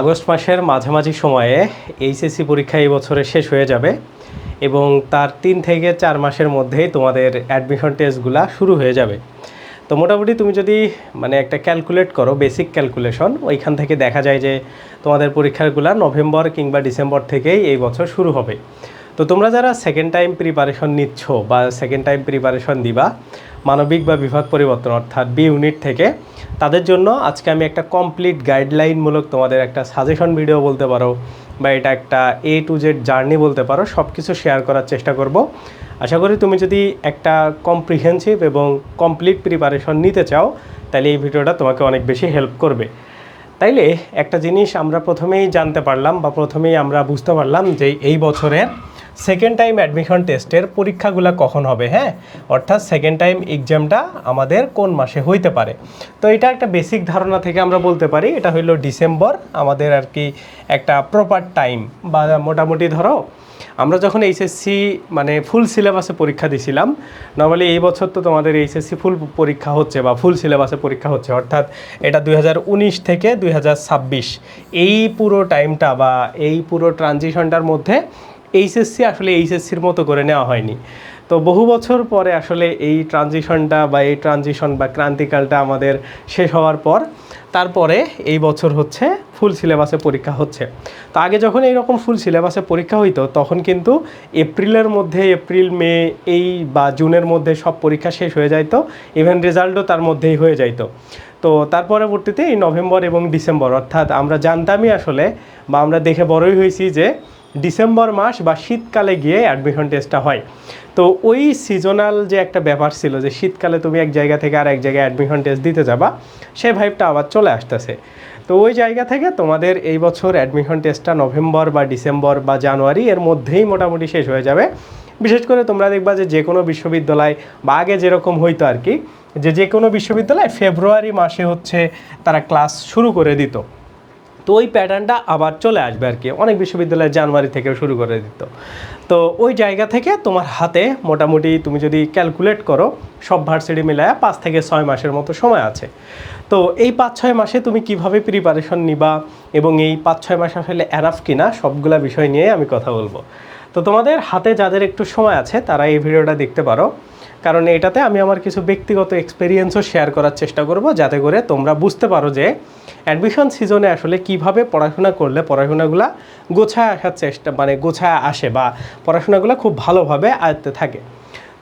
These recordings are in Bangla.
আগস্ট মাসের মাঝামাঝি সময়ে এইচএসসি পরীক্ষা এই বছরে শেষ হয়ে যাবে এবং তার 3 থেকে 4 মাসের মধ্যেই তোমাদের অ্যাডমিশন টেস্টগুলো শুরু হয়ে যাবে। তো মোটামুটি তুমি যদি একটা ক্যালকুলেট করো, বেসিক ক্যালকুলেশন, ওইখান থেকে দেখা যায় যে তোমাদের পরীক্ষাগুলো নভেম্বর কিংবা ডিসেম্বর থেকেই এই বছর শুরু হবে। তো তোমরা যারা সেকেন্ড টাইম প্রিপারেশন নিচ্ছ বা সেকেন্ড টাইম প্রিপারেশন দিবা মানবিক বা বিভাগ পরিবর্তন অর্থাৎ বি ইউনিট থেকে, তাদের জন্য আজকে আমি একটা কমপ্লিট গাইডলাইনমূলক তোমাদের একটা সাজেশন ভিডিও বলতে পারো বা এটা একটা A to Z জার্নি বলতে পারো, সব কিছু শেয়ার করার চেষ্টা করব। আশা করি তুমি যদি একটা কম্প্রিহেন্সিভ এবং কমপ্লিট প্রিপারেশন নিতে চাও তাহলে এই ভিডিওটা তোমাকে অনেক বেশি হেল্প করবে। তাইলে একটা জিনিস আমরা প্রথমেই জানতে পারলাম বা প্রথমেই আমরা বুঝতে পারলাম যে এই বছরের সেকেন্ড টাইম অ্যাডমিশন টেস্টের পরীক্ষাগুলো কখন হবে, হ্যাঁ, অর্থাৎ সেকেন্ড টাইম এক্সামটা আমাদের কোন মাসে হইতে পারে। তো এটা একটা বেসিক ধারণা থেকে আমরা বলতে পারি এটা হইল ডিসেম্বর আমাদের আর কি একটা প্রপার টাইম। বা মোটামুটি ধরো আমরা যখন এইচএসসি ফুল সিলেবাসে পরীক্ষা দিছিলাম, নর্মালি এই বছর তো তোমাদের এইচএসসি ফুল পরীক্ষা হচ্ছে বা ফুল সিলেবাসে পরীক্ষা হচ্ছে, অর্থাৎ এটা 2019 থেকে 2026 এই পুরো টাইমটা বা এই পুরো ট্রানজিশনটার মধ্যে এইচএসসি আসলে এইচএসসির মতো করে নেওয়া হয়নি। তো বহু বছর পরে আসলে এই ট্রানজিশনটা বা এই ট্রানজিশন বা ক্রান্তিকালটা আমাদের শেষ হওয়ার পর তারপরে এই বছর হচ্ছে ফুল সিলেবাসে পরীক্ষা হচ্ছে। তো আগে যখন এইরকম ফুল সিলেবাসে পরীক্ষা হইতো তখন কিন্তু এপ্রিলের মধ্যে, এপ্রিল মে এই বা জুনের মধ্যে সব পরীক্ষা শেষ হয়ে যাইতো, ইভেন রেজাল্টও তার মধ্যেই হয়ে যাইতো। তো তার পরবর্তীতে এই নভেম্বর এবং ডিসেম্বর, অর্থাৎ আমরা জানতামই আসলে বা আমরা দেখে বড়ই হয়েছি যে ডিসেম্বর মাস বা শীতকালে গিয়ে অ্যাডমিশন টেস্টটা হয়। তো ওই সিজনাল যে একটা ব্যাপার ছিল যে শীতকালে তুমি এক জায়গা থেকে আর এক জায়গায় অ্যাডমিশন টেস্ট দিতে যাবা, সেই ভাইবটা আবার চলে আসতেছে। তো ওই জায়গা থেকে তোমাদের এই বছর অ্যাডমিশন টেস্টটা নভেম্বর বা ডিসেম্বর বা জানুয়ারি এর মধ্যেই মোটামুটি শেষ হয়ে যাবে। বিশেষ করে তোমরা দেখবা যে কোনো বিশ্ববিদ্যালয় বা আগে যেরকম হইতো আর কি, যে কোনো বিশ্ববিদ্যালয় ফেব্রুয়ারি মাসে হচ্ছে তারা ক্লাস শুরু করে দিত। তো ওই প্যাটার্নটা আবার চলে আসবে আর কি, অনেক বিশ্ববিদ্যালয় জানুয়ারি থেকেও শুরু করে দিত। তো ওই জায়গা থেকে তোমার হাতে মোটামুটি তুমি যদি ক্যালকুলেট করো সব ভার্সিটি মিলায়া 5 থেকে 6 মাসের মতো সময় আছে। তো এই 5-6 মাসে তুমি কিভাবে প্রিপারেশন নিবা এবং এই 5-6 মাস আসলে এনাফ কিনা সবগুলা বিষয় নিয়ে আমি কথা বলবো। তো তোমাদের হাতে যাদের একটু সময় আছে তারা এই ভিডিওটা দেখতে পারো, কারণ এটাতে আমি আমার কিছু ব্যক্তিগত এক্সপেরিয়েন্সও শেয়ার করার চেষ্টা করব যাতে করে তোমরা বুঝতে পারো যে অ্যাডমিশন সিজনে আসলে কিভাবে পড়াশোনা করলে পড়াশোনাগুলো গোছায় আসার চেষ্টা গোছায় আসে বা পড়াশোনাগুলো খুব ভালোভাবে আয়ত্তে থাকে।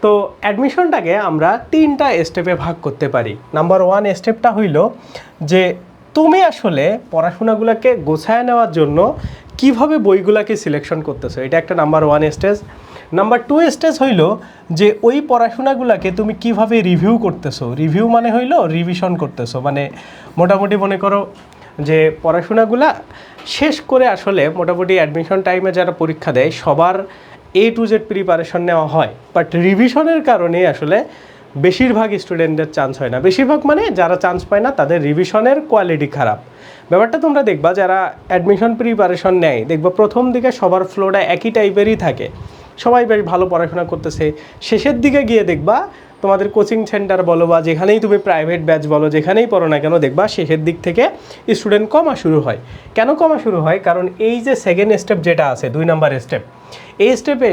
তো অ্যাডমিশনটাকে আমরা 3টা স্টেপে ভাগ করতে পারি। নাম্বার 1 স্টেপটা হইল যে তুমি আসলে পড়াশোনাগুলোকে গোছায় নেওয়ার জন্য কিভাবে বইগুলোকে সিলেকশন করতেছো, এটা একটা নাম্বার 1 স্টেজ। নাম্বার 2 স্টেজ হইল যে ওই পড়াশোনাগুলোকে তুমি কিভাবে রিভিউ করতেছো। রিভিউ মানে হইল রিভিশন করতেছো, মোটামুটি মনে করো যে পড়াশোনাগুলা শেষ করে আসলে মোটামুটি অ্যাডমিশন টাইমে যারা পরীক্ষা দেয় সবার A to Z প্রিপারেশন নেওয়া হয়, বাট রিভিশনের কারণে আসলে বেশিরভাগ স্টুডেন্টদের চান্স হয় না। বেশিরভাগ যারা চান্স পায় না তাদের রিভিশনের কোয়ালিটি খারাপ। ব্যাপারটা তোমরা দেখবা যারা অ্যাডমিশন প্রিপারেশন নেয় দেখবা প্রথম দিকে সবার ফ্লোটা একই টাইপেরই থাকে, সবাই বেশ ভালো পড়াশোনা করতেছে। শেষের দিকে গিয়ে দেখবা তোমাদের কোচিং সেন্টার বলো বা যেখানেই তুমি প্রাইভেট ব্যাচ বলো যেখানেই পড়ো না কেন দেখবা শেষের দিক থেকে স্টুডেন্ট কমা শুরু হয়। কেন কমা শুরু হয়? কারণ এই যে সেকেন্ড স্টেপ যেটা আছে 2 নাম্বার স্টেপ, এই স্টেপে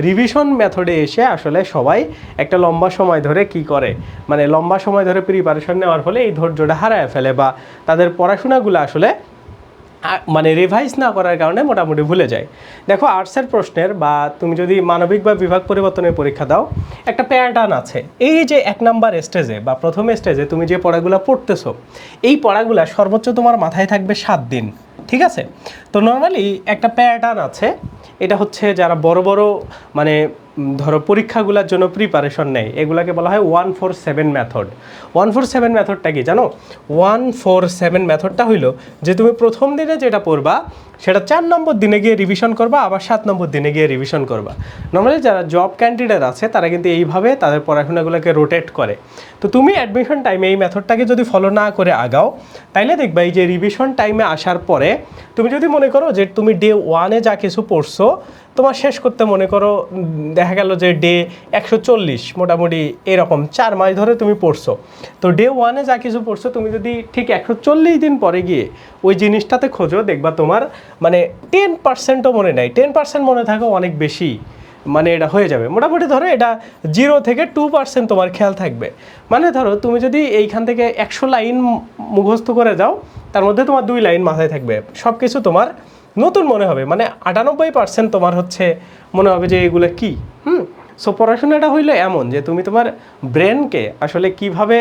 রিভিশন মেথডে এসে আসলে সবাই একটা লম্বা সময় ধরে কি করে, লম্বা সময় ধরে প্রিপারেশন নেওয়ার ফলে এই ধৈর্যটা হারায় ফেলে বা তাদের পড়াশোনাগুলো আসলে রিভাইজ না করার কারণে মোটামুটি ভুলে যায়। দেখো আর্টসের প্রশ্নের বা তুমি যদি মানবিক বা বিভাগ পরিবর্তনের পরীক্ষা দাও একটা প্যাটার্ন আছে। এই যে 1 নাম্বার স্টেজে বা প্রথম স্টেজে তুমি যে পড়াগুলো পড়তেছো এই পড়াগুলো সর্বোচ্চ তোমার মাথায় থাকবে 7 দিন, ঠিক আছে? তো নর্মালি একটা প্যাটার্ন আছে, এটা হচ্ছে যারা বড় বড় ধরো পরীক্ষাগুলোর জন্য প্রিপারেশন নেয় এগুলাকে বলা হয় 147 মেথড। 147 মেথডটা কি জানো? 147 মেথডটা হইলো যে তুমি প্রথম দিনে যেটা পড়বা সেটা 4 নম্বর দিনে গিয়ে রিভিশন করবা, আবার 7 নম্বর দিনে গিয়ে রিভিশন করবা। নর্মালি যারা জব ক্যান্ডিডেট আছে তারা কিন্তু এইভাবে তাদের পড়াশোনাগুলোকে রোটেট করে। তো তুমি অ্যাডমিশন টাইমে এই মেথডটাকে যদি ফলো না করে আগাও তাইলে দেখবা এই যে রিভিশন টাইমে আসার পরে তুমি যদি মনে করো যে তুমি ডে 1-এ যা কিছু পড়ছো তোমার শেষ করতে মনে করো দেখা দেখা গেল যে ডে 140 মোটামুটি এরকম 4 মাস ধরে তুমি পড়ছো, তো ডে 1-এ যা কিছু পড়ছো তুমি যদি ঠিক 140 দিন পরে গিয়ে ওই জিনিসটাতে খোঁজো, দেখবা তোমার মানে 10%ও মনে নাই, 10% মনে থাকো অনেক বেশি, মানে এটা হয়ে যাবে। মোটামুটি ধরো এটা 0 থেকে 2% তোমার খেয়াল থাকবে। মানে ধরো তুমি যদি এইখান থেকে 100 লাইন মুখস্থ করে যাও, তার মধ্যে তোমার 2 লাইন মাথায় থাকবে, সব কিছু তোমার নতুন মনে হবে, মানে 98% তোমার হচ্ছে মনে হবে যে এগুলো কি। সো পড়াশোনাটা হইলো এমন যে তুমি তোমার ব্রেনকে আসলে কিভাবে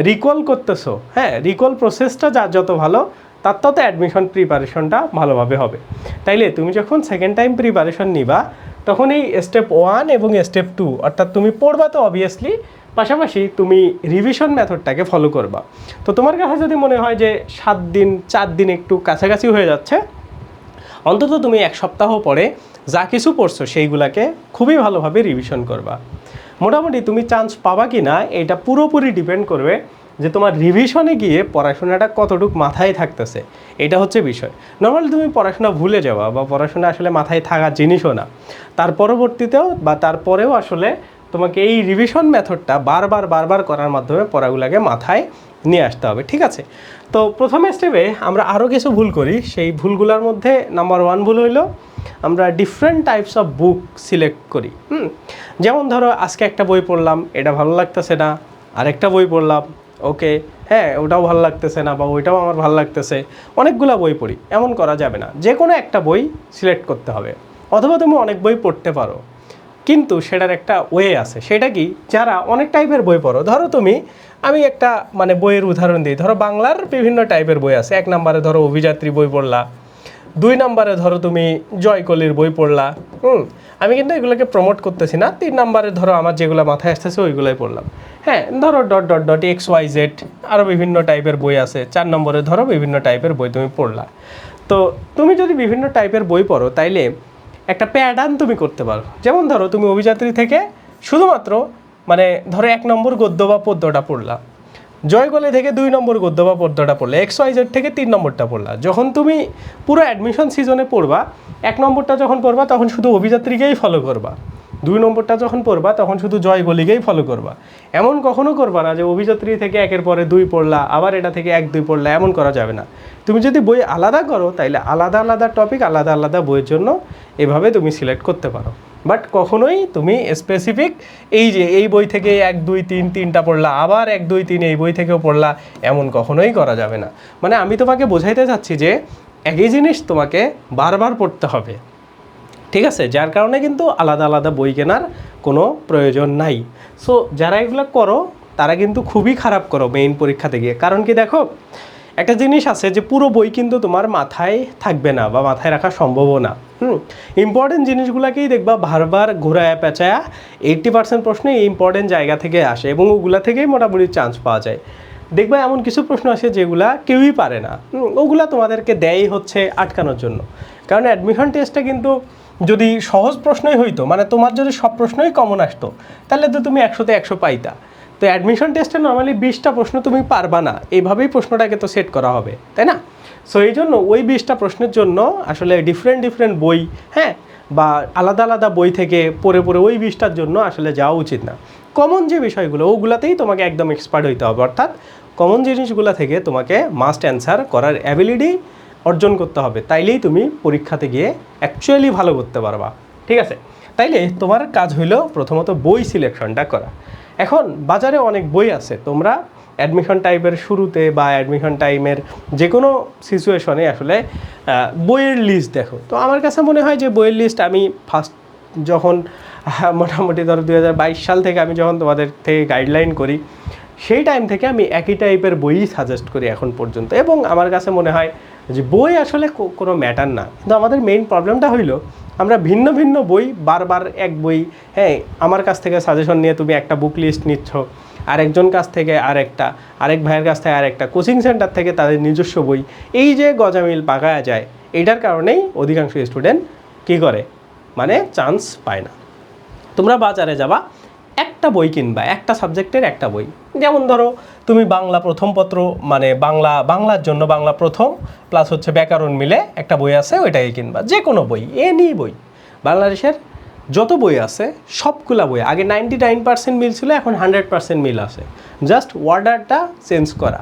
রিকল করতেছো, হ্যাঁ, রিকল প্রসেসটা যত ভালো তার তত অ্যাডমিশন প্রিপারেশনটা ভালোভাবে হবে। তাইলে তুমি যখন সেকেন্ড টাইম প্রিপারেশন নিবা, তখন এই স্টেপ 1 এবং স্টেপ 2 অর্থাৎ তুমি পড়বা তো অবভিয়াসলি, পাশাপাশি তুমি রিভিশন মেথডটাকে ফলো করবা। তো তোমার কাছে যদি মনে হয় যে 7 দিন 4 দিন একটু কাছাকাছি হয়ে যাচ্ছে, অন্তত তুমি 1 সপ্তাহ পরে যা কিছু পড়ছো সেইগুলাকে খুবই ভালোভাবে রিভিশন করবা। মোটামুটি তুমি চান্স পাবা কি না এটা পুরোপুরি ডিপেন্ড করবে যে তোমার রিভিশনে গিয়ে পড়াশোনাটা কতটুকু মাথায় থাকতেছে, এটা হচ্ছে বিষয়। নর্মালি তুমি পড়াশোনা ভুলে যাওয়া বা পড়াশোনা আসলে মাথায় থাকার জিনিসও না, তার পরবর্তীতেও বা তারপরেও আসলে তোমাকে এই রিভিশন মেথডটা বারবার করার মাধ্যমে পড়াগুলোকে মাথায় নিয়ে আসতে হবে, ঠিক আছে? তো প্রথম স্টেপে আমরা আরও কিছু ভুল করি, সেই ভুলগুলোর মধ্যে নাম্বার 1 ভুল হইলো আমরা different types of book select করি। যেমন ধরো আজকে একটা বই পড়লাম, এটা ভালো লাগতেছে না, আরেকটা বই পড়লাম, ওকে হ্যাঁ ওটাও ভালো লাগতেছে না বা ওইটাও আমার ভালো লাগতেছে, অনেকগুলো বই পড়ি, এমন করা যাবে না। যে কোনো একটা বই সিলেক্ট করতে হবে। অথবা তুমি অনেক বই পড়তে পারো, কিন্তু সেটার একটা ওয়ে আছে, সেটা কি, যারা অনেক টাইপের বই পড়ো, ধরো তুমি, আমি একটা মানে বইয়ের উদাহরণ দিই, ধরো বাংলার বিভিন্ন টাইপের বই আছে। 1 নম্বরে ধরো অভিযাত্রী বই পড়লা, 2 নম্বরে ধরো তুমি জয়কলির বই পড়লা, আমি কিন্তু এগুলোকে প্রমোট করতেছি না। 3 নম্বরে ধরো আমার যেগুলো মাথায় আসতেছে ওইগুলোই পড়লাম, হ্যাঁ, ধরো XYZ আরও বিভিন্ন টাইপের বই আছে। 4 নম্বরে ধরো বিভিন্ন টাইপের বই তুমি পড়লা। তো তুমি যদি বিভিন্ন টাইপের বই পড়ো তাইলে একটা প্যাটার্ন তুমি করতে পারো। যেমন ধরো তুমি অভিযাত্রী থেকে শুধুমাত্র মানে ধরো 1 নম্বর গদ্য বা পদ্যটা পড়লা, জয়কলি থেকে 2 নম্বর গদ্য বা পদ্যটা পড়লা, XYZ থেকে 3 নম্বরটা পড়লা। যখন তুমি পুরো অ্যাডমিশন সিজনে পড়বা, 1 নম্বরটা যখন পড়বা তখন শুধু অভিযাত্রীকেই ফলো করবা, 2 নম্বরটা যখন পড়বা তখন শুধু জয়কলিকেই ফলো করবা। এমন কখনো করবা না যে অভিযাত্রী থেকে 1-এর পরে 2 পড়লা, আবার এটা থেকে 1-2 পড়লা, এমন করা যাবে না। তুমি যদি বই আলাদা করো তাইলে আলাদা টপিক আলাদা বইয়ের জন্য এভাবে তুমি সিলেক্ট করতে পারো। বাট কখনোই তুমি স্পেসিফিক এই যে এই বই থেকে 1-2-3 পড়লা, আবার 1-2-3 এই বই থেকেও পড়লা, এমন কখনোই করা যাবে না। মানে আমি তোমাকে বোঝাইতে চাচ্ছি যে একই জিনিস তোমাকে বারবার পড়তে হবে, ঠিক আছে? যার কারণে কিন্তু আলাদা বই কেনার কোনো প্রয়োজন নাই। সো যারা এগুলো করো তারা কিন্তু খুবই খারাপ করো মেইন পরীক্ষাতে গিয়ে। কারণ কি দেখো, একটা জিনিস আছে যে পুরো বই কিন্তু তোমার মাথায় থাকবে না বা মাথায় রাখা সম্ভবও না। ইম্পর্টেন্ট জিনিসগুলোকেই দেখবা বারবার ঘোরায় পেঁচায়া 80% প্রশ্ন এই ইম্পর্টেন্ট জায়গা থেকে আসে এবং ওগুলা থেকেই মোটামুটি চান্স পাওয়া যায়। দেখবা এমন কিছু প্রশ্ন আসে যেগুলা কেউই পারে না, ওগুলা তোমাদেরকে দেয়ই হচ্ছে আটকানোর জন্য। কারণ অ্যাডমিশন টেস্টটা কিন্তু যদি সহজ প্রশ্নই হইতো, মানে তোমার যদি সব প্রশ্নই কমন আসতো, তাহলে তো তুমি 100-তে 100 পাইতা। তো অ্যাডমিশন টেস্টে নর্মালি 20টা প্রশ্ন তুমি পারবা না, এইভাবেই প্রশ্নটাকে তো সেট করা হবে, তাই না? সো এই জন্য ওই 20টা প্রশ্নের জন্য আসলে ডিফারেন্ট বই, হ্যাঁ, বা আলাদা বই থেকে পড়ে ওই 20টার জন্য আসলে যাওয়া উচিত না। কমন যে বিষয়গুলো ওগুলাতেই তোমাকে একদম এক্সপার্ট হইতে হবে, অর্থাৎ কমন জিনিসগুলো থেকে তোমাকে মাস্ট অ্যান্সার করার অ্যাবিলিটি অর্জন করতে হবে, তাইলেই তুমি পরীক্ষাতে গিয়ে অ্যাকচুয়ালি ভালো করতে পারবা, ঠিক আছে? তাইলে তোমার কাজ হইল প্রথমত বই সিলেকশনটা করা। এখন বাজারে অনেক বই আছে, তোমরা অ্যাডমিশন টাইমের শুরুতে বা অ্যাডমিশন টাইমের যে কোনো সিচুয়েশনে আসলে বইয়ের লিস্ট দেখো। তো আমার কাছে মনে হয় যে বইয়ের লিস্ট আমি ফার্স্ট যখন মোটামুটি ধরো 2022 সাল থেকে আমি যখন তোমাদের থেকে গাইডলাইন করি, সেই টাইম থেকে আমি একই টাইপের বইই সাজেস্ট করি এখন পর্যন্ত। এবং আমার কাছে মনে হয় যে বই আসলে কোনো ম্যাটার না, কিন্তু আমাদের মেইন প্রবলেমটা হইলো আমরা ভিন্ন বই বারবার এক বই, হ্যাঁ, আমার কাছ থেকে সাজেশন নিয়ে তুমি একটা বুক লিস্ট নিচ্ছ, আরেকজন কাছ থেকে আরেক ভাইয়ের কাছ থেকে আরেকটা, কোচিং সেন্টার থেকে তাদের নিজস্ব বই, এই যে গজামিল পাকায়া যায়, এইটার কারণেই অধিকাংশ স্টুডেন্ট কী করে, মানে চান্স পায় না। তোমরা বাজারে যাবা, একটা বই কিনবা, একটা সাবজেক্টের একটা বই। যেমন ধরো তুমি বাংলা প্রথম পত্র, মানে বাংলার জন্য বাংলা প্রথম প্লাস হচ্ছে ব্যাকরণ মিলে একটা বই আছে, ওইটাই কিনবা। যে কোনো বই, এনি বই, বাংলাদেশের যত বই আছে সবগুলা বই, আগে 99% মিল ছিল, এখন 100% মিল আছে, জাস্ট অর্ডারটা চেঞ্জ করা।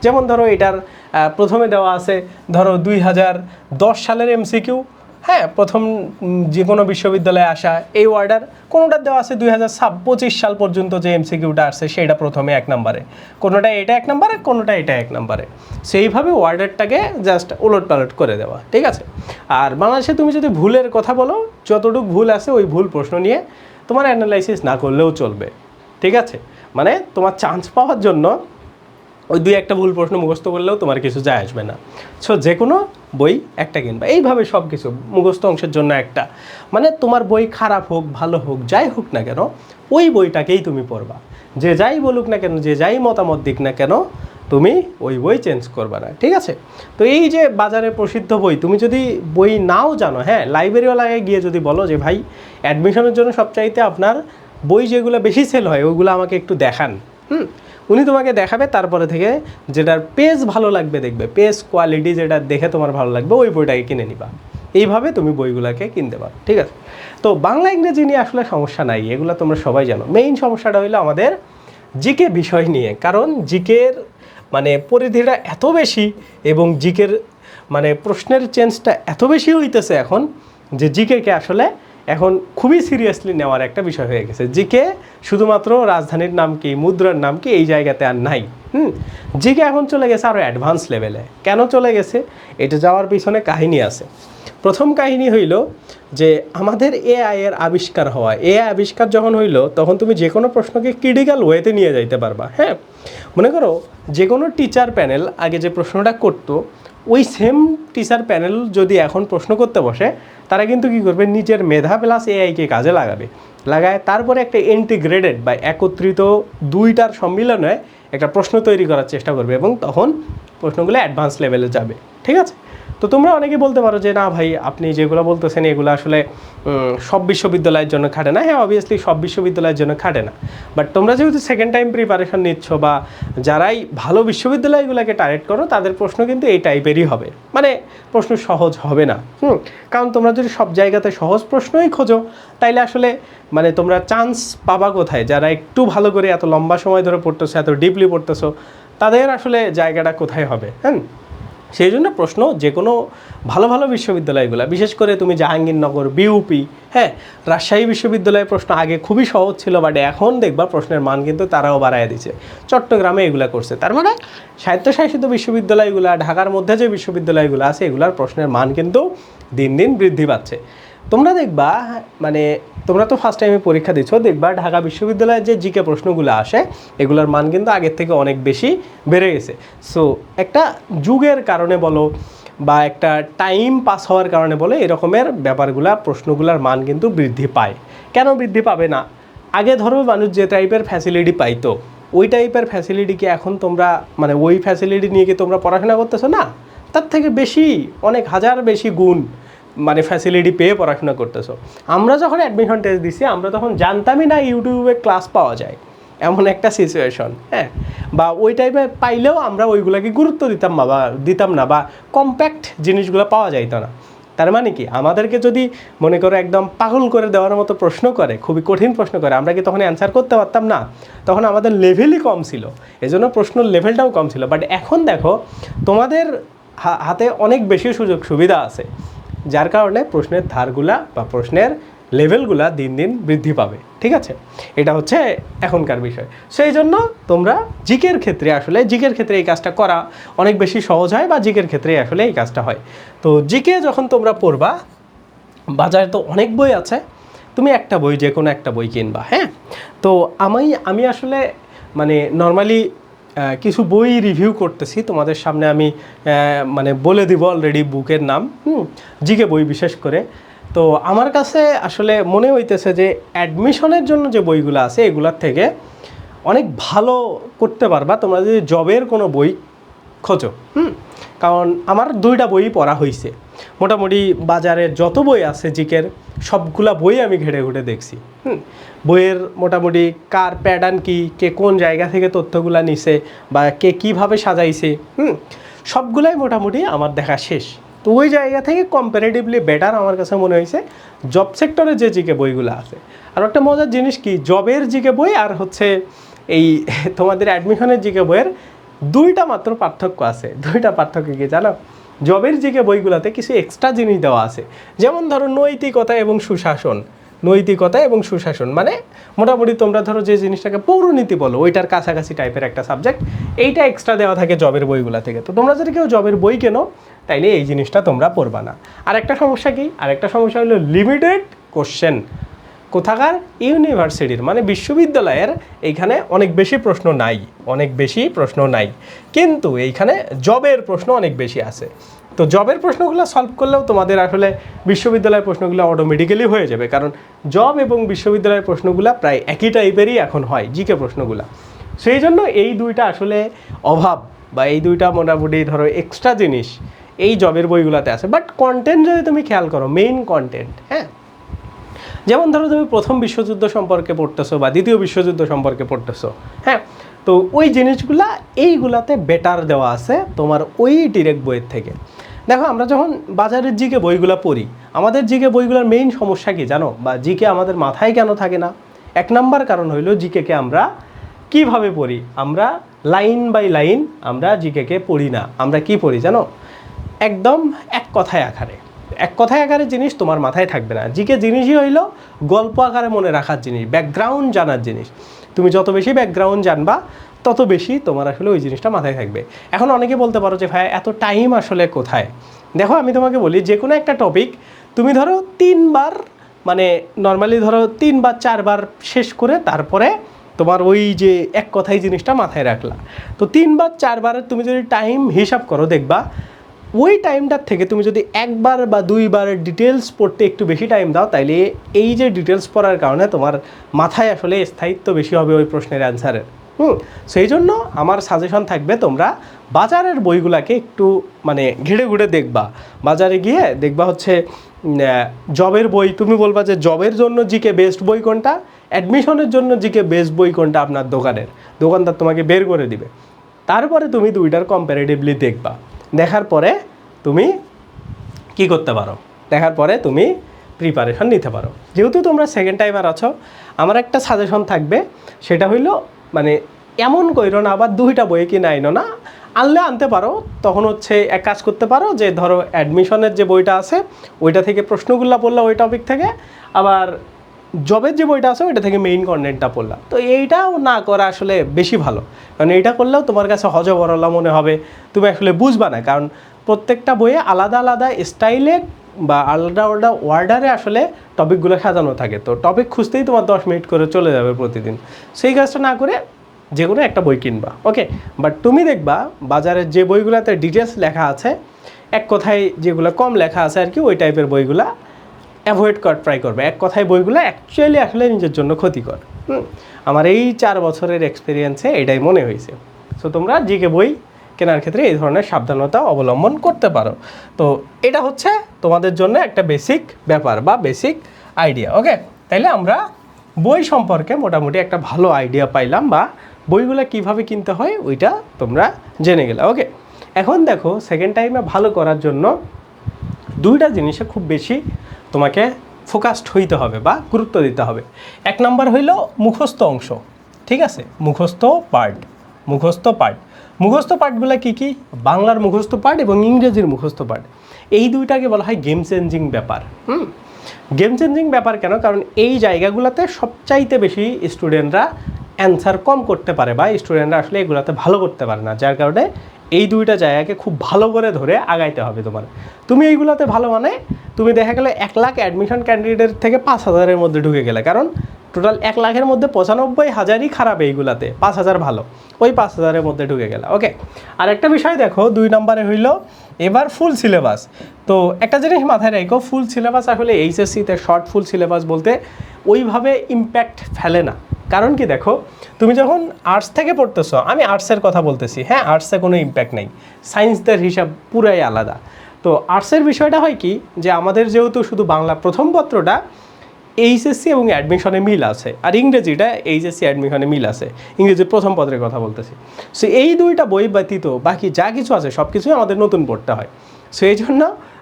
যেমন ধরো এটার প্রথমে দেওয়া আছে ধরো 2010 সালের এমসিকিউ, হ্যাঁ, প্রথম যে কোনো বিশ্ববিদ্যালয়ে আসা এই অর্ডার, কোনোটা দেওয়া আছে 2025 সাল পর্যন্ত যে এমসিকিউটা আসছে সেটা প্রথমে 1 নম্বরে, কোনোটা এটা 1 নম্বরে, কোনোটা এটা 1 নম্বরে, সেইভাবে অর্ডারটাকে জাস্ট উলট পালট করে দেওয়া, ঠিক আছে। আর বাংলাদেশে তুমি যদি ভুলের কথা বলো, যতটুকু ভুল আছে ওই ভুল প্রশ্ন নিয়ে তোমার অ্যানালাইসিস না করলেও চলবে, ঠিক আছে। মানে তোমার চান্স পাওয়ার জন্য ওই 2-1টা ভুল প্রশ্ন মুখস্থ করলেও তোমার কিছু যায় আসবে না। সো যে কোনো বই একটা কিনবা, এইভাবে সব কিছু মুখস্থ অংশের জন্য একটা, মানে তোমার বই খারাপ হোক ভালো হোক যাই হোক না কেন ওই বইটাকেই তুমি পড়বা, যে যাই বলুক না কেন, যে যাই মতামত দিক না কেন, তুমি ওই বই চেঞ্জ করবা না, ঠিক আছে। তো এই যে বাজারে প্রসিদ্ধ বই, তুমি যদি বই নাও জানো, হ্যাঁ, লাইব্রেরিওয়ালায় গিয়ে যদি বলো যে ভাই অ্যাডমিশনের জন্য সবচাইতে আপনার বই যেগুলো বেশি সেল হয় ওইগুলো আমাকে একটু দেখান, উনি তোমাকে দেখাবে, তারপরে থেকে যেটার পেজ ভালো লাগবে দেখবে, পেজ কোয়ালিটি যেটা দেখে তোমার ভালো লাগবে ওই বইটাকে কিনে নিবা। এইভাবে তুমি বইগুলোকে কিনতে পারো, ঠিক আছে। তো বাংলা ইংরেজি নিয়ে আসলে সমস্যা নাই, এগুলো তোমরা সবাই জানো। মেইন সমস্যাটা হইলো আমাদের জিকে বিষয় নিয়ে, কারণ জিকের মানে পরিধিটা এত বেশি এবং জিকের মানে প্রশ্নের চেঞ্জটা এত বেশি হইতেছে এখন, যে জিকেকে আসলে এখন খুবই সিরিয়াসলি নেওয়ার একটা বিষয় হয়ে গেছে। জিকে শুধুমাত্র রাজধানীর নাম কি, মুদ্রার নাম কি, এই জায়গাতে আর নাই। জিকে এখন চলে গেছে আরও অ্যাডভান্স লেভেলে। কেন চলে গেছে? এটা যাওয়ার পিছনে কাহিনী আছে। প্রথম কাহিনী হইল যে আমাদের এআই এর আবিষ্কার হওয়া, এআই আবিষ্কার যখন হইল তখন তুমি যে কোনো প্রশ্নকে ক্রিটিক্যাল ওয়েতে নিয়ে যাইতে পারবা। হ্যাঁ, মনে করো যে কোনো টিচার প্যানেল আগে যে প্রশ্নটা করতো, ওই সেম টিচার প্যানেল যদি এখন প্রশ্ন করতে বসে, তারা কিন্তু কী করবে, নিজের মেধা প্লাস এআইকে কাজে লাগায় তারপরে একটা ইন্টিগ্রেটেড বা একত্রিত দুইটার সম্মিলনে একটা প্রশ্ন তৈরি করার চেষ্টা করবে, এবং তখন প্রশ্নগুলো অ্যাডভান্স লেভেলে যাবে, ঠিক আছে। তো তোমরা অনেকে বলতে পারো যে না ভাই, আপনি যেগুলো বলতেছেন এগুলো আসলে সব বিশ্ববিদ্যালয়ের জন্য খাটে না। হ্যাঁ, অবভিয়াসলি সব বিশ্ববিদ্যালয়ের জন্য খাটে না, বাট তোমরা যেহেতু সেকেন্ড টাইম প্রিপারেশন নিচ্ছ বা যারাই ভালো বিশ্ববিদ্যালয়গুলোকে টার্গেট করো, তাদের প্রশ্ন কিন্তু এই টাইপেরই হবে, মানে প্রশ্ন সহজ হবে না। কারণ তোমরা যদি সব জায়গাতে সহজ প্রশ্নই খোঁজো, তাইলে আসলে মানে তোমরা চান্স পাবা কোথায়? যারা একটু ভালো করে এত লম্বা সময় ধরে পড়তেছো, এত ডিপলি পড়তেছো, তাদের আসলে জায়গাটা কোথায় হবে? হ্যাঁ, সেই জন্য প্রশ্ন যে কোনো ভালো ভালো বিশ্ববিদ্যালয়গুলো, বিশেষ করে তুমি জাহাঙ্গীরনগর, বিউপি, হ্যাঁ, রাজশাহী বিশ্ববিদ্যালয়ের প্রশ্ন আগে খুবই সহজ ছিল, বাট এখন দেখবা প্রশ্নের মান কিন্তু তারাও বাড়ায় দিচ্ছে। চট্টগ্রামে এগুলো করছে, তার মানে স্বায়ত্তশাসিত বিশ্ববিদ্যালয়গুলো, ঢাকার মধ্যে যে বিশ্ববিদ্যালয়গুলো আছে, এগুলার প্রশ্নের মান কিন্তু দিন দিন বৃদ্ধি পাচ্ছে। তোমরা দেখবা, মানে তোমরা তো ফার্স্ট টাইমে পরীক্ষা দিচ্ছ, দেখবা ঢাকা বিশ্ববিদ্যালয়ের যে জিকে প্রশ্নগুলো আসে এগুলোর মান কিন্তু আগের থেকে অনেক বেশি বেড়ে গেছে। সো একটা যুগের কারণে বলো বা একটা টাইম পাস হওয়ার কারণে বলো, এরকমের ব্যাপারগুলা, প্রশ্নগুলোর মান কিন্তু বৃদ্ধি পায়। কেন বৃদ্ধি পাবে না? আগে ধরো মানুষ যে টাইপের ফ্যাসিলিটি পাইতো, ওই টাইপের ফ্যাসিলিটি কি এখন তোমরা, মানে ওই ফ্যাসিলিটি নিয়ে কি তোমরা পড়াশোনা করতেছো না? তার থেকে বেশি, অনেক হাজার বেশি গুণ মানে ফ্যাসিলিটি পেয়ে পড়াশোনা করতেছো। আমরা যখন অ্যাডমিশন টেস্ট দিছি, আমরা তখন জানতামই না ইউটিউবে ক্লাস পাওয়া যায়, এমন একটা সিচুয়েশন। হ্যাঁ, বা ওই টাইপে পাইলেও আমরা ওইগুলোকে গুরুত্ব দিতাম না বা কম্প্যাক্ট জিনিসগুলো পাওয়া যাইতো না। তার মানে কি, আমাদেরকে যদি মনে করো একদম পাগল করে দেওয়ার মতো প্রশ্ন করে, খুবই কঠিন প্রশ্ন করে, আমরা কি তখন অ্যান্সার করতে পারতাম না? তখন আমাদের লেভেলই কম ছিল, এজন্য প্রশ্নের লেভেলটাও কম ছিল। বাট এখন দেখো তোমাদের হাতে অনেক বেশি সুযোগ সুবিধা আছে, যার কারণে প্রশ্নের ধারগুলা বা প্রশ্নের লেভেলগুলা দিন দিন বৃদ্ধি পাবে, ঠিক আছে। এটা হচ্ছে এখনকার বিষয়। সেই জন্য তোমরা জিকের ক্ষেত্রে, আসলে জিকের ক্ষেত্রে এই কাজটা করা অনেক বেশি সহজ হয়, বা জিকের ক্ষেত্রে আসলে এই কাজটা হয়। তো জিকে যখন তোমরা পড়বা, বাজারে তো অনেক বই আছে, তুমি একটা বই, যে কোনো একটা বই কিনবা। হ্যাঁ, তো আমি আসলে মানে নর্মালি কিছু বই রিভিউ করতেছি তোমাদের সামনে, আমি মানে বলে দিব অলরেডি বুকের নাম, জিকে বই বিশেষ করে। তো আমার কাছে আসলে মনে হইতেছে যে অ্যাডমিশনের জন্য যে বইগুলো আছে এগুলোর থেকে অনেক ভালো করতে পারবা তোমরা যদি জবের কোনো বই খোঁজো। কারণ আমার 2টা বই পড়া হয়েছে, মোটামুটি বাজারে যত বই আছে জিকের সবগুলা বই আমি ঘেটে ঘুটে দেখছি। বইয়ের মোটামুটি কার প্যাটার্ন কি, কে কোন জায়গা থেকে তথ্যগুলা নিছে বা কে কীভাবে সাজাইছে, সবগুলাই মোটামুটি আমার দেখা শেষ। তো ওই জায়গা থেকে কম্পারেটিভলি বেটার আমার কাছে মনে হয়েছে জব সেক্টরে যে জিকে বইগুলো আছে। আর একটা মজার জিনিস কি, জবের জিকে বই আর হচ্ছে এই তোমাদের অ্যাডমিশনের জিকে বইয়ের দুইটা মাত্র পার্থক্য আছে। দুইটা পার্থক্য কি জানো? জবের জিকে বইগুলোতে কিছু এক্সট্রা জিনিস দেওয়া আছে, যেমন ধরো নৈতিকতা এবং সুশাসন। নৈতিকতা এবং সুশাসন মানে মোটামুটি তোমরা ধরো যে জিনিসটাকে পৌরনীতি বলো ওইটার কাছাকাছি টাইপের একটা সাবজেক্ট, এইটা এক্সট্রা দেওয়া থাকে জবের বইগুলো থেকে। তো তোমরা যদি কেউ জবের বই কেনো তাইলে এই জিনিসটা তোমরা পড়বা না। আর একটা সমস্যা কি, আর একটা সমস্যা হলো লিমিটেড কোশ্চেন। কোথাকার? ইউনিভার্সিটির মানে বিশ্ববিদ্যালয়ের এইখানে অনেক বেশি প্রশ্ন নাই, অনেক বেশি প্রশ্ন নাই, কিন্তু এইখানে জবের প্রশ্ন অনেক বেশি আছে। তো জবের প্রশ্নগুলো সলভ করলেও তোমাদের আসলে বিশ্ববিদ্যালয়ের প্রশ্নগুলো অটোমেটিক্যালি হয়ে যাবে, কারণ জব এবং বিশ্ববিদ্যালয়ের প্রশ্নগুলো প্রায় একই টাইপেরই এখন হয় জিকে প্রশ্নগুলো। সেই জন্য এই দুইটা আসলে অভাব বা এই দুইটা মোটামুটি ধরো এক্সট্রা জিনিস এই জবের বইগুলোতে আছে। বাট কন্টেন্ট যদি তুমি খেয়াল করো, মেইন কন্টেন্ট, হ্যাঁ, যেমন ধরো তুমি প্রথম বিশ্বযুদ্ধ সম্পর্কে পড়তেছো বা দ্বিতীয় বিশ্বযুদ্ধ সম্পর্কে পড়তেছো, হ্যাঁ, তো ওই জিনিসগুলা এইগুলাতে বেটার দেওয়া আছে তোমার ওই ডিরেক্ট বইয়ের থেকে। দেখো আমরা যখন বাজারের জিকে বইগুলো পড়ি, আমাদের জিকে বইগুলোর মেইন সমস্যা কি জানো, বা জিকে আমাদের মাথায় কেন থাকে না? এক নাম্বার কারণ হইলো জিকেকে আমরা কিভাবে পড়ি, আমরা লাইন বাই লাইন আমরা জিকেকে পড়ি না। আমরা কি পড়ি জানো? একদম এক কথায় আকারে, এক কথায় আকারে জিনিস তোমার মাথায় থাকবে না। জিকে জিনিসই হইলো গল্প আকারে মনে রাখার জিনিস, ব্যাকগ্রাউন্ড জানার জিনিস। তুমি যত বেশি ব্যাকগ্রাউন্ড জানবা তত বেশি তোমার আসলে ওই জিনিসটা মাথায় থাকবে। এখন অনেকে বলতে পারো যে ভাই এত টাইম আসলে কোথায়? দেখো আমি তোমাকে বলি, যে কোনো একটা টপিক তুমি ধরো 3 বার, মানে নর্মালি ধরো 3 বা 4 বার শেষ করে তারপরে তোমার ওই যে এক কথায় জিনিসটা মাথায় রাখলা। তো 3 বা 4 বারের তুমি যদি টাইম হিসাব করো দেখবা ওই টাইমটার থেকে তুমি যদি একবার বা 2 বারের ডিটেলস পড়তে একটু বেশি টাইম দাও, তাইলে এই যে ডিটেলস পড়ার কারণে তোমার মাথায় আসলে স্থায়িত্ব বেশি হবে ওই প্রশ্নের অ্যান্সারের। সেই জন্য আমার সাজেশন থাকবে তোমরা বাজারের বইগুলাকে একটু মানে ঘেড়ে ঘুরে দেখবা। বাজারে গিয়ে দেখবা হচ্ছে জবের বই, তুমি বলবা যে জবের জন্য জিকে বেস্ট বই কোনটা, অ্যাডমিশনের জন্য জিকে বেস্ট বই কোনটা আপনার দোকানদার তোমাকে বের করে দিবে। তারপরে তুমি দুইটার কম্পারেটিভলি দেখবা, দেখার পরে তুমি কি করতে পারো, দেখার পরে তুমি প্রিপারেশন নিতে পারো। যেহেতু তোমরা সেকেন্ড টাইমার আছো, আমার একটা সাজেশন থাকবে, সেটা হইলো মানে এমন কইরো না আবার 2টা বই কিনে আইনো না, আনলে আনতে পারো। তখন হচ্ছে এক কাজ করতে পারো যে ধরো অ্যাডমিশনের যে বইটা আছে ওইটা থেকে প্রশ্নগুলো পড়লা ওই টপিক থেকে, আবার জবের যে বইটা আছে ওইটা থেকে মেইন কন্টেন্টটা পড়লাম। তো এইটাও না করা আসলে বেশি ভালো, কারণ এইটা করলেও তোমার কাছে হজবরলা মনে হবে, তুমি আসলে বুঝবা না। কারণ প্রত্যেকটা বইয়ে আলাদা আলাদা স্টাইলে বা আলাদা আলাদা ওয়ার্ডারে আসলে টপিকগুলো সাজানো থাকে। তো টপিক খুঁজতেই তোমার 10 মিনিট করে চলে যাবে প্রতিদিন। সেই কাজটা না করে যে কোনো একটা বই কিনবা, ওকে। বাট তুমি দেখবা বাজারের যে বইগুলোতে ডিটেলস লেখা আছে, এক কথায় যেগুলো কম লেখা আছে আর কি, ওই টাইপের বইগুলা অ্যাভয়েড করার ট্রাই করবে। এক কথায় বইগুলো অ্যাকচুয়ালি আসলে নিজের জন্য ক্ষতিকর। আমার এই 4 বছরের এক্সপিরিয়েন্সে এটাই মনে হয়েছে। সো তোমরা জিকে বই কেনার ক্ষেত্রে এই ধরনের সাবধানতা অবলম্বন করতে পারো। তো এটা হচ্ছে তোমাদের জন্য একটা বেসিক ব্যাপার বা বেসিক আইডিয়া, ওকে। তাইলে আমরা বই সম্পর্কে মোটামুটি একটা ভালো আইডিয়া পাইলাম, বা বইগুলো কিভাবে কিনতে হয় ওইটা তোমরা জেনে গেলে, ওকে। এখন দেখো সেকেন্ড টাইমে ভালো করার জন্য 2টা জিনিসে খুব বেশি তোমাকে ফোকাসড হইতে হবে বা গুরুত্ব দিতে হবে। এক নাম্বার হইল মুখস্থ অংশ, ঠিক আছে, মুখস্থ পার্টগুলো কী কী? বাংলার মুখস্থ পার্ট এবং ইংরেজির মুখস্থ পার্ট, এই দুইটাকে বলা হয় গেম চেঞ্জিং ব্যাপার। গেম চেঞ্জিং ব্যাপার কেন? কারণ এই জায়গাগুলোতে সবচাইতে বেশি স্টুডেন্টরা অ্যান্সার কম করতে পারে বা স্টুডেন্টরা আসলে এগুলোতে ভালো করতে পারে না, যার কারণে এই 2টা জায়গাকে খুব ভালো করে ধরে আগাইতে হবে তোমার। তুমি এইগুলোতে ভালো মানে তুমি দেখা গেলে 1 লাখ অ্যাডমিশন ক্যান্ডিডেট থেকে 5,000-এর মধ্যে ঢুকে গেলে, কারণ টোটাল 1 লাখের মধ্যে 95,000ই খারাপ, এইগুলাতে 5,000 ভালো, ওই 5,000-এর মধ্যে ঢুকে গেলে, ওকে। আর একটা বিষয় দেখো 2 নম্বরে হইল এবার ফুল সিলেবাস। তো একটা জিনিস মাথায় রাখো, ফুল সিলেবাস আসলে এইচএসসিতে শর্ট ফুল সিলেবাস বলতে ওইভাবে ইম্প্যাক্ট ফেলে না। কারণ কি দেখো, তুমি যখন আর্টস থেকে পড়তেছো, আমি আর্টসের কথা বলতেছি, হ্যাঁ, আর্টসে কোনো ইম্প্যাক্ট নেই, সায়েন্সদের হিসাব পুরাই আলাদা। তো আর্টসের বিষয়টা হয় কি যে আমাদের যেহেতু শুধু বাংলা প্রথম পত্রটা এইচএসসি এবং অ্যাডমিশনে মিল আছে, আর ইংরেজিটা এইচএসসি অ্যাডমিশনে মিল আছে, ইংরেজির প্রথম পত্রের কথা বলতেছি। সো এই 2টা বই ব্যতীত বাকি যা কিছু আছে সব কিছুই আমাদের নতুন পড়তে হয়। সো এই জন্য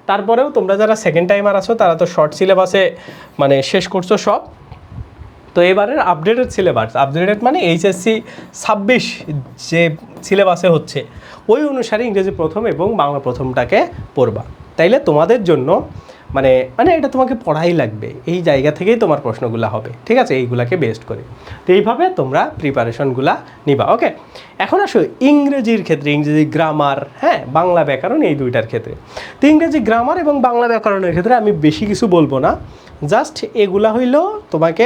তারপরেও তোমরা যারা সেকেন্ড টাইমার আছো তারা তো শর্ট সিলেবাসে মানে শেষ করছো সব। তো এবারের আপডেটেড সিলেবাস, আপডেটেড মানে এইচএসসি 26 যে সিলেবাসে হচ্ছে ওই অনুসারে ইংরেজি প্রথম এবং বাংলা প্রথমটাকে পড়বা। তাইলে তোমাদের জন্য মানে মানে এটা তোমাকে পড়াই লাগবে, এই জায়গা থেকেই তোমার প্রশ্নগুলো হবে, ঠিক আছে, এইগুলাকে বেস্ট করে। তো এইভাবে তোমরা প্রিপারেশনগুলা নিবা। ওকে, এখন আসো ইংরেজির ক্ষেত্রে, ইংরেজি গ্রামার, হ্যাঁ, বাংলা ব্যাকরণ, এই দুইটার ক্ষেত্রে। তো ইংরেজি গ্রামার এবং বাংলা ব্যাকরণের ক্ষেত্রে আমি বেশি কিছু বলবো না, জাস্ট এগুলা হইলেও তোমাকে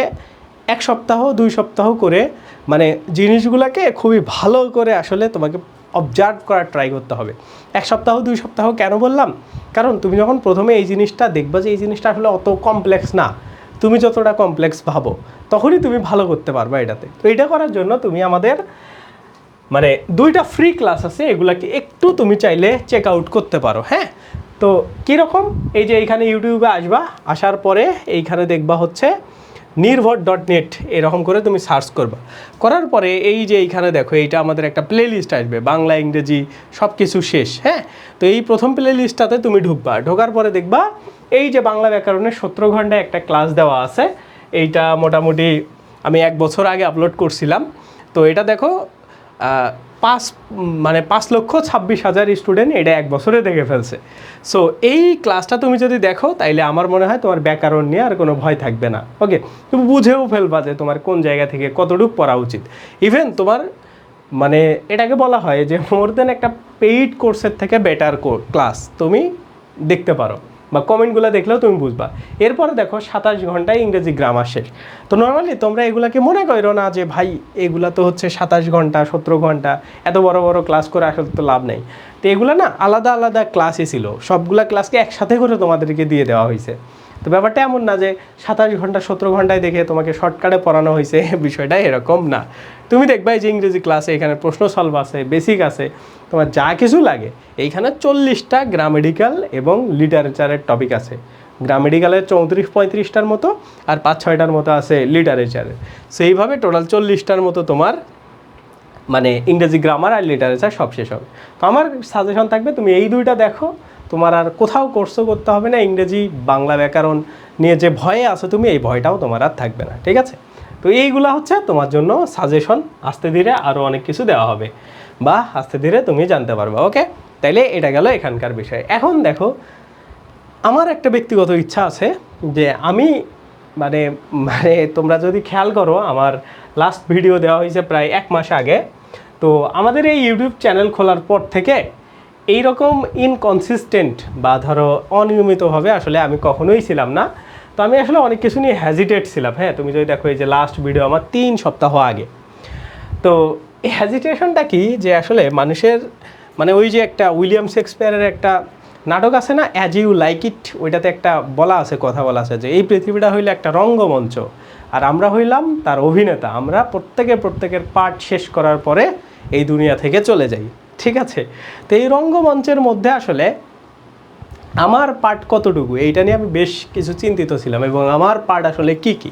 1 সপ্তাহ 2 সপ্তাহ করে মানে জিনিসগুলোকে খুবই ভালো করে আসলে তোমাকে অবজার্ভ করার ট্রাই করতে হবে। 1 সপ্তাহ 2 সপ্তাহ কেন বললাম, কারণ তুমি যখন প্রথমে এই জিনিসটা দেখবা যে এই জিনিসটা আসলে অত কমপ্লেক্স না, তুমি যতটা কমপ্লেক্স ভাবো তখনই তুমি ভালো করতে পারবা এটাতে। তো এটা করার জন্য তুমি আমাদের মানে 2টা ফ্রি ক্লাস আছে, এগুলাকে একটু তুমি চাইলে চেক আউট করতে পারো। হ্যাঁ, তো কীরকম, এই যে এইখানে ইউটিউবে আসবা, আসার পরে এইখানে দেখবা হচ্ছে নির্ভর.net, এরকম করে তুমি সার্চ করবা। করার পরে এই যে এইখানে দেখো, এইটা আমাদের একটা প্লে লিস্ট আসবে, বাংলা ইংরেজি সব কিছু শেষ। হ্যাঁ, তো এই প্রথম প্লে লিস্টটাতে তুমি ঢুকবা, ঢোকার পরে দেখবা এই যে বাংলা ব্যাকরণের 17 ঘন্টায় একটা ক্লাস দেওয়া আছে। এইটা মোটামুটি আমি 1 বছর আগে আপলোড করছিলাম। তো এটা দেখো 5,26,000 স্টুডেন্ট এটা 1 বছরে দেখে ফেলছে। সো এই ক্লাসটা তুমি যদি দেখো তাইলে আমার মনে হয় তোমার ব্যাকরণ নিয়ে আর কোনো ভয় থাকবে না। ওকে, তুমি বুঝেও ফেলবা যে তোমার কোন জায়গা থেকে কতটুকু পড়া উচিত। ইভেন তোমার মানে এটাকে বলা হয় যে মোর দেন একটা পেইড কোর্সের থেকে বেটার ক্লাস তুমি দেখতে পারো, বা কমেন্টগুলো দেখলেও তুমি বুঝবা। এরপরে দেখো 27 ঘন্টায় ইংরেজি গ্রামার শেষ। তো নর্মালি তোমরা এগুলাকে মনে করো না যে ভাই এগুলা তো হচ্ছে 27 ঘন্টা 17 ঘন্টা এত বড় বড় ক্লাস করে আসলে তো লাভ নেই। তো এগুলো না আলাদা আলাদা ক্লাসই ছিল, সবগুলা ক্লাসকে একসাথে করে তোমাদেরকে দিয়ে দেওয়া হয়েছে। তো ব্যাপারটা এমন না যে 27 ঘন্টা 17 ঘন্টায় দেখে তোমাকে শর্টকাটে পড়ানো হয়েছে, বিষয়টা এরকম না। তুমি দেখবে যে ইংরেজি ক্লাসে এখানে প্রশ্ন সলভ আছে, বেসিক আছে, তোমার যা কিছু লাগে। এইখানে 40টা গ্রামেটিক্যাল এবং লিটারেচারের টপিক আছে। গ্রামেটিক্যালের 34-35টার মতো, আর 5-6টার মতো আছে লিটারেচারের। সেইভাবে টোটাল 40টার মতো তোমার মানে ইংরেজি গ্রামার আর লিটারেচার সব শেষ হবে। তো আমার সাজেশন থাকবে তুমি এই 2টা দেখো, তোমার আর কোথাও কোর্সও করতে হবে না। ইংরেজি বাংলা ব্যাকরণ নিয়ে যে ভয়ে আছো তুমি, এই ভয়টাও তোমার আর থাকবে না, ঠিক আছে। তো এইগুলা হচ্ছে তোমার জন্য সাজেশন, আস্তে ধীরে আরও অনেক কিছু দেওয়া হবে, বা আস্তে ধীরে তুমি জানতে পারবে। ওকে, তাইলে এটা গেল এখানকার বিষয়। এখন দেখো, আমার একটা ব্যক্তিগত ইচ্ছা আছে যে আমি মানে মানে তোমরা যদি খেয়াল করো, আমার লাস্ট ভিডিও দেওয়া হয়েছে প্রায় 1 মাস আগে। তো আমাদের এই ইউটিউব চ্যানেল খোলার পর থেকে এইরকম ইনকনসিস্টেন্ট বা ধরো অনিয়মিতভাবে আসলে আমি কখনোই ছিলাম না। তো আমি আসলে অনেক কিছু নিয়ে হ্যাজিটেট ছিলাম। হ্যাঁ, তুমি যদি দেখো এই যে লাস্ট ভিডিও আমার 3 সপ্তাহ আগে। তো এই হ্যাজিটেশনটা কি, যে আসলে মানুষের মানে ওই যে একটা উইলিয়াম শেক্সপিয়ারের একটা নাটক আছে না, অ্যাজ ইউ লাইক ইট, ওইটাতে একটা বলা আছে, কথা বলা আছে যে এই পৃথিবীটা হইলে একটা রঙ্গমঞ্চ, আর আমরা হইলাম তার অভিনেতা। আমরা প্রত্যেকের পার্ট শেষ করার পরে এই দুনিয়া থেকে চলে যাই, ঠিক আছে। তো এই রঙ্গমঞ্চের মধ্যে আসলে আমার পার্ট কতটুকু, এইটা নিয়ে আমি বেশ কিছু চিন্তিত ছিলাম, এবং আমার পার্ট আসলে কি কি।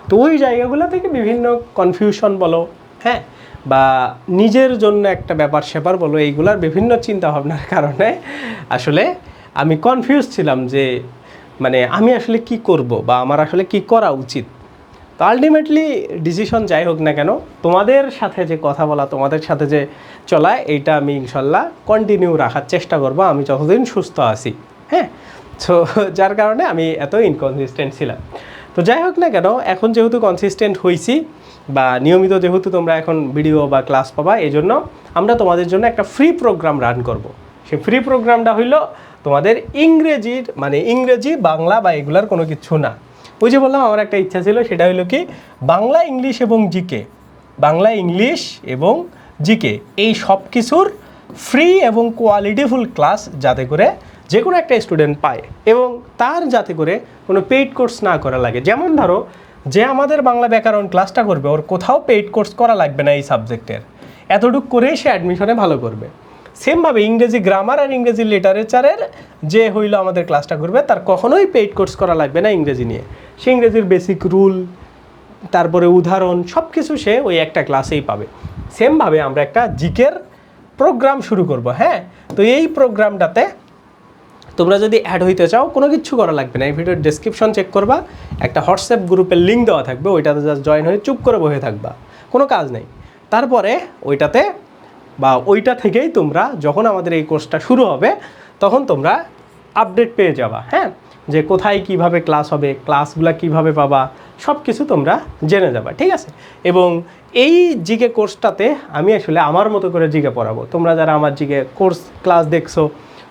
তো ওই জায়গাগুলো থেকে বিভিন্ন কনফিউশন বলো, হ্যাঁ, বা নিজের জন্য একটা ব্যাপার স্যাপার বলো, এইগুলার বিভিন্ন চিন্তাভাবনার কারণে আসলে আমি কনফিউজ ছিলাম যে মানে আমি আসলে কি করব, বা আমার আসলে কি করা উচিত। তো আলটিমেটলি ডিসিশন যাই হোক না কেন, তোমাদের সাথে যে কথা বলা, তোমাদের সাথে যে চলা, এইটা আমি ইনশাল্লাহ কন্টিনিউ রাখার চেষ্টা করব আমি যতদিন সুস্থ আছি। হ্যাঁ, তো যার কারণে আমি এত ইনকনসিস্টেন্ট ছিলাম। তো যাই হোক না কেন, এখন যেহেতু কনসিস্টেন্ট হয়েছি, বা নিয়মিত যেহেতু তোমরা এখন ভিডিও বা ক্লাস পাবা, এই জন্য আমরা তোমাদের জন্য একটা ফ্রি প্রোগ্রাম রান করব। সেই ফ্রি প্রোগ্রামটা হইল তোমাদের ইংরেজির মানে ইংরেজি বাংলা বা এগুলার কোনো কিছু না। ওই যে বললাম আমার একটা ইচ্ছা ছিল, সেটা হলো কি বাংলা ইংলিশ এবং জিকে, বাংলা ইংলিশ এবং জিকে এই সব কিছুর ফ্রি এবং কোয়ালিটিফুল ক্লাস যাতে করে যে কোনো একটা স্টুডেন্ট পায়, এবং তার যাতে করে কোনো পেইড কোর্স না করা লাগে। যেমন ধরো যে আমাদের বাংলা ব্যাকরণ ক্লাসটা করবে, ওর কোথাও পেইড কোর্স করা লাগবে না এই সাবজেক্টের, এতটুকু করেই সে অ্যাডমিশনে ভালো করবে। সেমভাবে ইংরেজি গ্রামার আর ইংরেজি লিটারেচারের যে হইলো আমাদের ক্লাসটা করবে, তার কখনোই পেইড কোর্স করা লাগবে না ইংরেজি নিয়ে। সে ইংরেজির বেসিক রুল, তারপরে উদাহরণ সব কিছু সে ওই একটা ক্লাসেই পাবে। সেমভাবে আমরা একটা জিকের প্রোগ্রাম শুরু করব। হ্যাঁ, তো এই প্রোগ্রামটাতে তোমরা যদি অ্যাড হইতে চাও কোনো কিছু করা লাগবে না, এই ভিডিওর ডেসক্রিপশন চেক করবা, একটা হোয়াটসঅ্যাপ গ্রুপের লিঙ্ক দেওয়া থাকবে, ওইটাতে জাস্ট জয়েন হয়ে চুপ করে বসে থাকবা, কোনো কাজ নেই। তারপরে ওইটাতে বা ওইটা থেকেই তোমরা যখন আমাদের এই কোর্সটা শুরু হবে তখন তোমরা আপডেট পেয়ে যাবা, হ্যাঁ, যে কোথায় কিভাবে ক্লাস হবে, ক্লাসগুলো কিভাবে পাবা, সব কিছু তোমরা জেনে যাবা, ঠিক আছে। এবং এই জিকে কোর্সটাতে আমি আসলে আমার মতো করে জিকে পড়াবো। তোমরা যারা আমার জিকে কোর্স ক্লাস দেখছো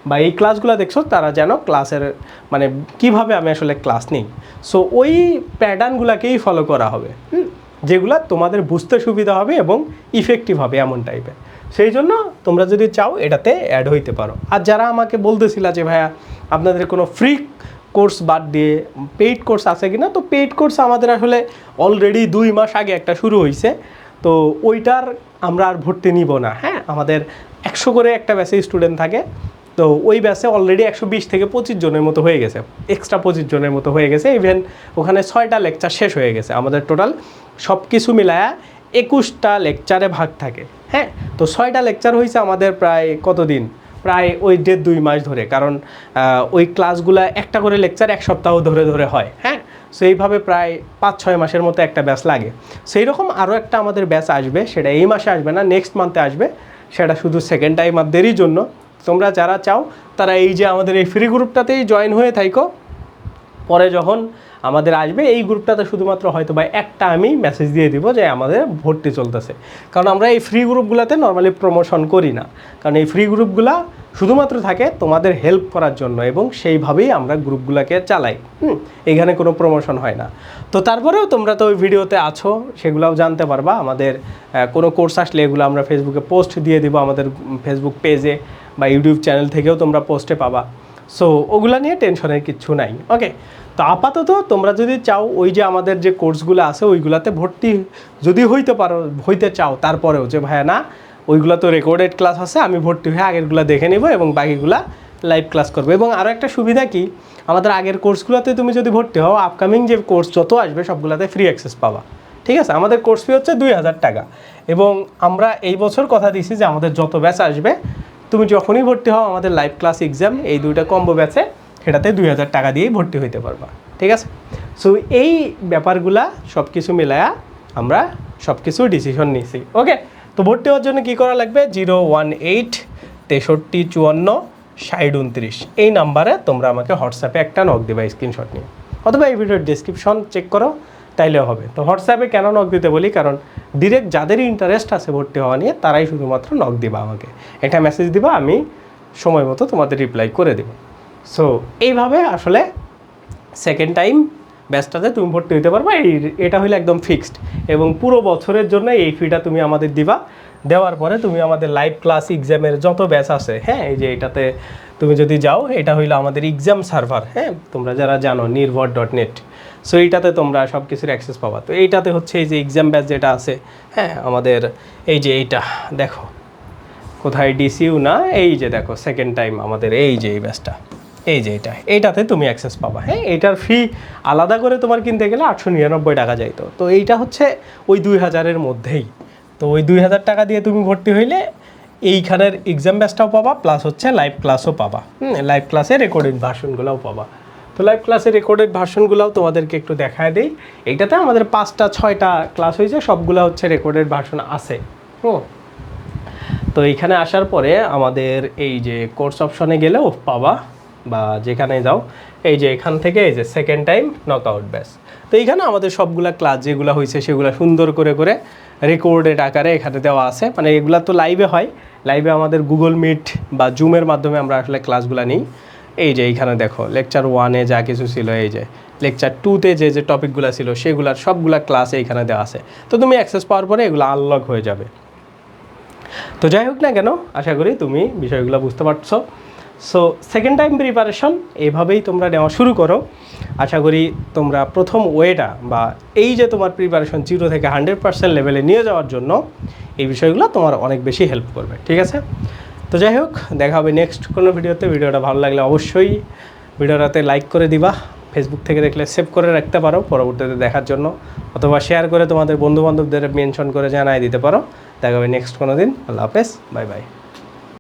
বা এই ক্লাসগুলো দেখছো তারা যেন ক্লাসের মানে কিভাবে আমি আসলে ক্লাস নিই, সো ওই প্যাটার্নগুলোকেই ফলো করা হবে, যেগুলো তোমাদের বুঝতে সুবিধা হবে এবং ইফেক্টিভ হবে এমন টাইপের। সেই জন্য তোমরা যদি চাও এটাতে অ্যাড হইতে পারো। আর যারা আমাকে বলতেছিলা যে ভাইয়া আপনাদের কোনো ফ্রি কোর্স বাদ দিয়ে পেইড কোর্স আছে কি না, তো পেইড কোর্স আমাদের আসলে অলরেডি 2 মাস আগে একটা শুরু হয়েছে, তো ওইটার আমরা আর ভর্তি নিব না, হ্যাঁ। আমাদের 100 করে একটা ব্যাচে স্টুডেন্ট থাকে, তো ওই ব্যাচে অলরেডি 120 থেকে 25 জনের মতো হয়ে গেছে, এক্সট্রা 25 জনের মতো হয়ে গেছে, ইভেন ওখানে 6টা লেকচার শেষ হয়ে গেছে। আমাদের টোটাল সব কিছু মিলায়া 21টা লেকচারে ভাগ থাকে, হ্যাঁ। তো 6টা লেকচার হয়েছে আমাদের প্রায় কতদিন, প্রায় ওই 1.5-2 মাস ধরে, কারণ ওই ক্লাসগুলো একটা করে লেকচার 1 সপ্তাহ ধরে ধরে হয়, হ্যাঁ। সো এইভাবে প্রায় 5-6 মাসের মতো একটা ব্যাচ লাগে। সেই রকম আরও একটা আমাদের ব্যাচ আসবে, সেটা এই মাসে আসবে না, নেক্সট মান্থে আসবে, সেটা শুধু সেকেন্ড টাইমারদেরই জন্য। তোমরা যারা চাও তারা এই যে আমাদের এই ফ্রি গ্রুপটাতেই জয়েন হয়ে থাকো, পরে যখন আমাদের আসবে এই গ্রুপটাতে শুধুমাত্র হয়তো বা একটা আমি মেসেজ দিয়ে দিব যে আমাদের ভর্তি চলতেছে, কারণ আমরা এই ফ্রি গ্রুপগুলোতে নর্মালি প্রমোশন করি না, কারণ এই ফ্রি গ্রুপগুলা শুধুমাত্র থাকে তোমাদের হেল্প করার জন্য এবং সেইভাবেই আমরা গ্রুপগুলোকে চালাই, এখানে কোনো প্রমোশন হয় না। তো তারপরেও তোমরা তো ওই ভিডিওতে আছো, সেগুলোও জানতে পারবা। আমাদের কোনো কোর্স আসলে এগুলো আমরা ফেসবুকে পোস্ট দিয়ে দিব, আমাদের ফেসবুক পেজে বা ইউটিউব চ্যানেল থেকেও তোমরা পোস্টে পাবা। সো ওগুলা নিয়ে টেনশনের কিচ্ছু নাই, ওকে। তো আপাতত তোমরা যদি চাও ওই যে আমাদের যে কোর্সগুলো আছে ওইগুলাতে ভর্তি যদি হইতে চাও, তারপরেও যে ভাইয়া না ওইগুলো তো রেকর্ডেড ক্লাস আছে, আমি ভর্তি হয়ে আগেরগুলো দেখে নেব এবং বাকিগুলা লাইভ ক্লাস করবো। এবং আরও একটা সুবিধা কি, আমাদের আগের কোর্সগুলোতে তুমি যদি ভর্তি হও, আপকামিং যে কোর্স যত আসবে সবগুলোতে ফ্রি অ্যাক্সেস পাবা, ঠিক আছে। আমাদের কোর্স ফি হচ্ছে 2000 টাকা, এবং আমরা এই বছর কথা দিয়েছি যে আমাদের যত ব্যাচ আসবে তুমি যখনই ভর্তি হও আমাদের লাইভ ক্লাস এক্সাম এই 2টা কম্বো ব্যাচে, সেটাতে 2000 টাকা দিয়েই ভর্তি হইতে পারবা, ঠিক আছে। সো এই ব্যাপারগুলা সব কিছু মিলায়া আমরা সব কিছু ডিসিশন নিয়েছি, ওকে। তো ভর্তি হওয়ার জন্য কী করা লাগবে, 018 63 54 60 29 এই নাম্বারে তোমরা আমাকে হোয়াটসঅ্যাপে একটা নক দেবা স্ক্রিনশট নিয়ে, অথবা এই ভিডিওর ডেসক্রিপশন চেক করো, তাইলেও হবে। তো হোয়াটসঅ্যাপে কেন নক দিতে বলি, কারণ ডিরেক্ট যাদেরই ইন্টারেস্ট আছে ভর্তি হওয়া নিয়ে তারাই শুধুমাত্র নক দিবা আমাকে, একটা মেসেজ দিবা, আমি সময় মতো তোমাদের রিপ্লাই করে দেব। সো এইভাবে আসলে সেকেন্ড টাইম ব্যাচটাতে তুমি ভর্তি হতে পারবা, এটা হইলে একদম ফিক্সড, এবং পুরো বছরের জন্য এই ফিটা তুমি আমাদের দিবা। দেওয়ার পরে তুমি আমাদের লাইভ ক্লাস এক্সামের যত ব্যাচ আছে, হ্যাঁ, এই যে এটাতে তুমি যদি যাও, এটা হইলো আমাদের এক্সাম সার্ভার, হ্যাঁ, তোমরা যারা জানো nirbhor.net, সো এইটাতে তোমরা সব কিছুর অ্যাক্সেস পাবা। তো এইটাতে হচ্ছে এই যে এক্সাম ব্যাচ যেটা আছে, হ্যাঁ, আমাদের এই যে এইটা দেখো কোথায়, ডিসিউ না, এই যে দেখো সেকেন্ড টাইম আমাদের এই যে এই ব্যাচটা, এই যে এইটাতে তুমি অ্যাক্সেস পাবা, হ্যাঁ। এইটার ফি আলাদা করে তোমার কিনতে গেলে 899 টাকা যাইতো, তো এইটা হচ্ছে ওই 2000-এর মধ্যেই। তো ওই 2000 টাকা দিয়ে তুমি ভর্তি হইলে এইখানের এক্সাম ব্যাচটাও পাবা, প্লাস হচ্ছে লাইভ ক্লাসও পাবা, লাইভ ক্লাসে রেকর্ডেড ভার্সনগুলোও পাবা। তো লাইভ ক্লাসের রেকর্ডেড ভার্সনগুলোও তোমাদেরকে একটু দেখায় দিই। এইটাতে আমাদের 5-6টা ক্লাস হয়েছে, সবগুলো হচ্ছে রেকর্ডেড ভার্সন আছে। তো এইখানে আসার পরে আমাদের এই যে কোর্স অপশনে গেলেও পাবা, বা যেখানে যাও এই যে এখান থেকে এই যে সেকেন্ড টাইম নকআউট ব্যাচ, তো এইখানে আমাদের সবগুলা ক্লাস যেগুলো হয়েছে সেগুলো সুন্দর করে করে রেকর্ডেড আকারে এখানে দেওয়া আছে। মানে এগুলা তো লাইভে হয়, লাইভে আমাদের গুগল মিট বা জুমের মাধ্যমে আমরা আসলে ক্লাসগুলো নিই। এই যে এইখানে দেখো লেকচার 1-এ যা কিছু ছিল, এই যে লেকচার 2-তে যে টপিকগুলো ছিল সেগুলার সবগুলা ক্লাস এইখানে দেওয়া আছে। তো তুমি অ্যাক্সেস পাওয়ার পরে এগুলো আনলক হয়ে যাবে। তো যাই হোক না কেন, আশা করি তুমি বিষয়গুলো বুঝতে পারছো। সো সেকেন্ড টাইম প্রিপারেশন এইভাবেই তোমরা নেওয়া শুরু করো। আশা করি তোমরা প্রথম ওয়েটা বা এই যে তোমার প্রিপারেশন 0 থেকে 100% লেভেলে নিয়ে যাওয়ার জন্য এই বিষয়গুলো তোমার অনেক বেশি হেল্প করবে, ঠিক আছে। তো যাই হোক, দেখা হবে নেক্সট কোনো ভিডিওতে। ভিডিওটা ভালো লাগলে অবশ্যই ভিডিওটাতে লাইক করে দিবা, ফেসবুক থেকে দেখলে সেভ করে রাখতে পারো পরবর্তীতে দেখার জন্য, অথবা শেয়ার করে তোমাদের বন্ধুবান্ধবদের মেনশন করে জানাই দিতে পারো। দেখা হবে নেক্সট কোনো দিন। আল্লাহ হাফেজ, বাই বাই।